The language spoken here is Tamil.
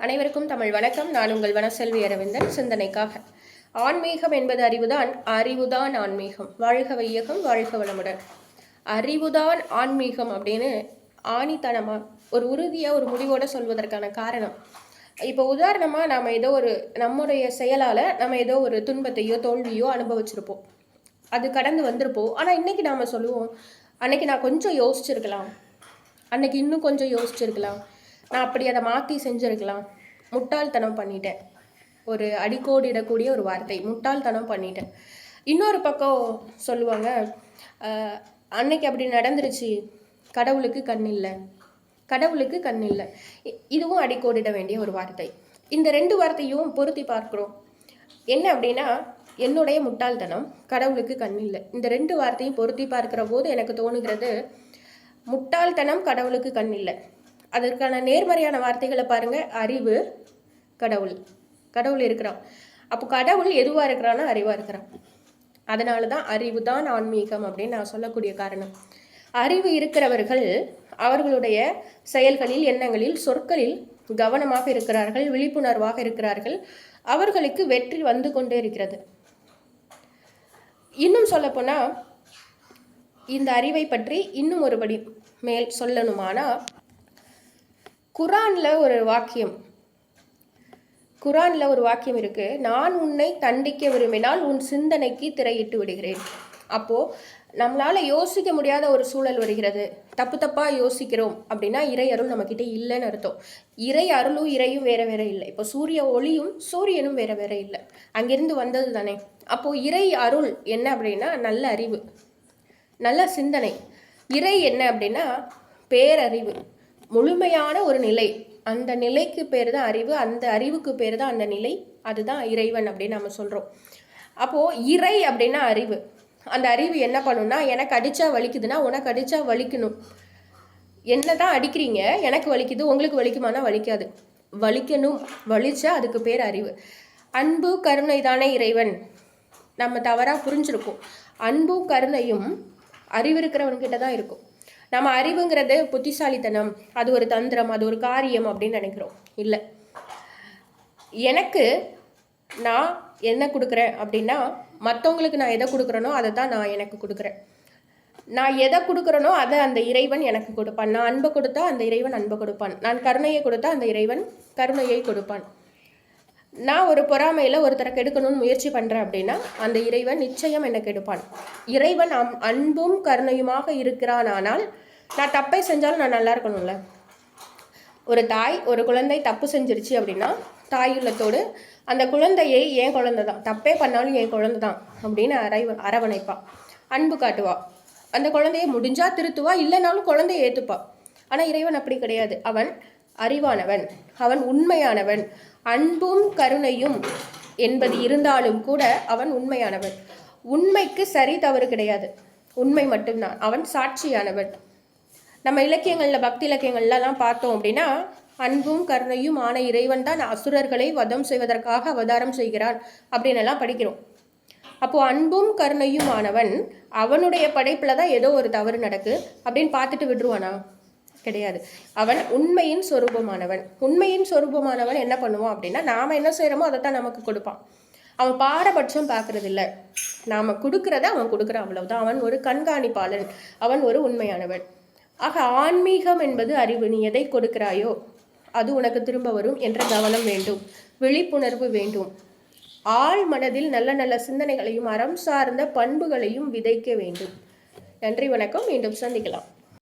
அனைவருக்கும் தமிழ் வணக்கம். நான் உங்கள் வனசெல்வி அரவிந்தன். சிந்தனைக்காக. ஆன்மீகம் என்பது அறிவுதான், அறிவுதான் ஆன்மீகம். வாழ்க வையகம், வாழ்க வளமுடன். அறிவுதான் ஆன்மீகம் அப்படின்னு ஆணித்தனமா ஒரு உறுதியாக ஒரு முடிவோடு சொல்வதற்கான காரணம், இப்போ உதாரணமாக நாம் ஏதோ ஒரு நம்முடைய செயலால் நம்ம ஏதோ ஒரு துன்பத்தையோ தோல்வியோ அனுபவிச்சிருப்போம், அது கடந்து வந்திருப்போம். ஆனால் இன்றைக்கி நாம் சொல்லுவோம், அன்னைக்கு நான் கொஞ்சம் யோசிச்சிருக்கலாம், அன்னைக்கு இன்னும் கொஞ்சம் யோசிச்சிருக்கலாம், நான் அப்படி அதை மாற்றி செஞ்சுருக்கலாம், முட்டாள்தனம் பண்ணிட்டேன். ஒரு அடிக்கோடிடக்கூடிய ஒரு வார்த்தை, முட்டாள்தனம் பண்ணிட்டேன். இன்னொரு பக்கம் சொல்லுவாங்க, அன்னைக்கு அப்படி நடந்துருச்சு, கடவுளுக்கு கண் இல்லை, கடவுளுக்கு கண் இல்லை. இதுவும் அடிக்கோடிட வேண்டிய ஒரு வார்த்தை. இந்த ரெண்டு வார்த்தையும் பொருத்தி பார்க்குறோம். என்ன அப்படின்னா, என்னுடைய முட்டாள்தனம், கடவுளுக்கு கண் இல்லை, இந்த ரெண்டு வார்த்தையும் பொருத்தி பார்க்குற போது எனக்கு தோணுகிறது, முட்டாள்தனம், கடவுளுக்கு கண் இல்லை. அதற்கான நேர்மறையான வார்த்தைகளை பாருங்க. அறிவு, கடவுள். கடவுள் இருக்கிறான். அப்போ கடவுள் எதுவாக இருக்கிறான்னா அறிவாக இருக்கிறான். அதனால தான் அறிவு தான் ஆன்மீகம் அப்படின்னு நான் சொல்லக்கூடிய காரணம். அறிவு இருக்கிறவர்கள் அவர்களுடைய செயல்களில், எண்ணங்களில், சொற்களில் கவனமாக இருக்கிறார்கள், விழிப்புணர்வாக இருக்கிறார்கள். அவர்களுக்கு வெற்றி வந்து கொண்டே இருக்கிறது. இன்னும் சொல்லப்போனால், இந்த அறிவை பற்றி இன்னும் ஒருபடி மேல் சொல்லணுமானா, குரானில் ஒரு வாக்கியம் இருக்குது. நான் உன்னை தண்டிக்க விரும்பினால் உன் சிந்தனைக்கு திரையிட்டு விடுகிறேன். அப்போது நம்மளால் யோசிக்க முடியாத ஒரு சூழல் வருகிறது, தப்பாக யோசிக்கிறோம் அப்படின்னா இறை அருள் நம்மக்கிட்ட இல்லைன்னு அர்த்தம். இறை அருளும் இறையும் வேற வேற இல்லை. இப்போ சூரிய ஒளியும் சூரியனும் வேற வேற இல்லை, அங்கிருந்து வந்தது தானே. அப்போது இறை அருள் என்ன அப்படின்னா நல்ல அறிவு, நல்ல சிந்தனை. இறை என்ன அப்படின்னா பேரறிவு, முழுமையான ஒரு நிலை. அந்த நிலைக்கு பேர் தான் அறிவு, அந்த அறிவுக்கு பேர் தான் அந்த நிலை, அதுதான் இறைவன் அப்படின்னு நம்ம சொல்கிறோம். அப்போது இறை அப்படின்னா அறிவு. அந்த அறிவு என்ன பண்ணுன்னா, எனக்கு அடித்தா வலிக்குதுன்னா உனக்கு அடித்தா வலிக்கணும். என்ன தான் அடிக்கிறீங்க, எனக்கு வலிக்குது, உங்களுக்கு வலிக்குமானா வலிக்காது, வலிக்கணும். வலிச்சா அதுக்கு பேர் அறிவு. அன்பு கருணை தானே இறைவன். நம்ம தவறாக புரிஞ்சிருக்கோம். அன்பும் கருணையும் அறிவு இருக்கிறவன்கிட்ட தான் இருக்கும். நம்ம அறிவுங்கிறது புத்திசாலித்தனம், அது ஒரு தந்திரம், அது ஒரு காரியம் அப்படின்னு நினைக்கிறோம். இல்லை, எனக்கு நான் என்ன கொடுக்குறேன் அப்படின்னா, மற்றவங்களுக்கு நான் எதை கொடுக்குறேனோ அதை தான் நான் எனக்கு கொடுக்குறேன். நான் எதை கொடுக்குறேனோ அதை அந்த இறைவன் எனக்கு கொடுப்பான். நான் அன்பை கொடுத்தா அந்த இறைவன் அன்பை கொடுப்பான். நான் கருணையை கொடுத்தா அந்த இறைவன் கருணையை கொடுப்பான். நான் ஒரு பொறாமையில் ஒருத்தரை கெடுக்கணும்னு முயற்சி பண்ணுறேன் அப்படின்னா அந்த இறைவன் நிச்சயம் என்னை கெடுப்பான். இறைவன் அன்பும் கருணையுமாக இருக்கிறான். ஆனால் நான் தப்பை செஞ்சாலும் நான் நல்லா இருக்கணும்ல. ஒரு தாய், ஒரு குழந்தை தப்பு செஞ்சிருச்சு அப்படின்னா தாயுள்ளத்தோடு அந்த குழந்தையை என் குழந்தை தான், தப்பே பண்ணாலும் என் குழந்தை தான் அப்படின்னு அரவணைப்பா, அன்பு காட்டுவா. அந்த குழந்தைய முடிஞ்சா திருத்துவா, இல்லைனாலும் குழந்தைய ஏற்றுப்பா. ஆனால் இறைவன் அப்படி கிடையாது. அவன் அறிவானவன், அவன் உண்மையானவன். அன்பும் கருணையும் என்பது இருந்தாலும் கூட அவன் உண்மையானவன். உண்மைக்கு சரி தவறு கிடையாது, உண்மை மட்டும்தான். அவன் சாட்சியானவன். நம்ம இலக்கியங்களில், பக்தி இலக்கியங்கள்லாம் பார்த்தோம் அப்படின்னா, அன்பும் கருணையும் ஆன இறைவன் தான் அசுரர்களை வதம் செய்வதற்காக அவதாரம் செய்கிறான் அப்படின்னு எல்லாம் படிக்கிறோம். அப்போது அன்பும் கருணையும் ஆனவன் அவனுடைய படைப்பில் தான் ஏதோ ஒரு தவறு நடக்கு அப்படின்னு பார்த்துட்டு விட்டுருவானா? கிடையாது. அவன் உண்மையின் சொரூபமானவன். உண்மையின் சொரூபமானவன் என்ன பண்ணுவான் அப்படின்னா, நாம் என்ன செய்கிறோமோ அதை தான் நமக்கு கொடுப்பான். அவன் பாரபட்சம் பார்க்கறது இல்லை, நாம் கொடுக்குறத அவன் கொடுக்குறான், அவ்வளவுதான். அவன் ஒரு கண்காணிப்பாளன், அவன் ஒரு உண்மையானவன். ஆக ஆன்மீகம் என்பது அறிவு. நீ எதை கொடுக்கிறாயோ அது உனக்கு திரும்ப வரும் என்ற கவனம் வேண்டும், விழிப்புணர்வு வேண்டும். ஆழ் மனதில் நல்ல நல்ல சிந்தனைகளையும் அறம் சார்ந்த பண்புகளையும் விதைக்க வேண்டும். நன்றி, வணக்கம். மீண்டும் சந்திக்கலாம்.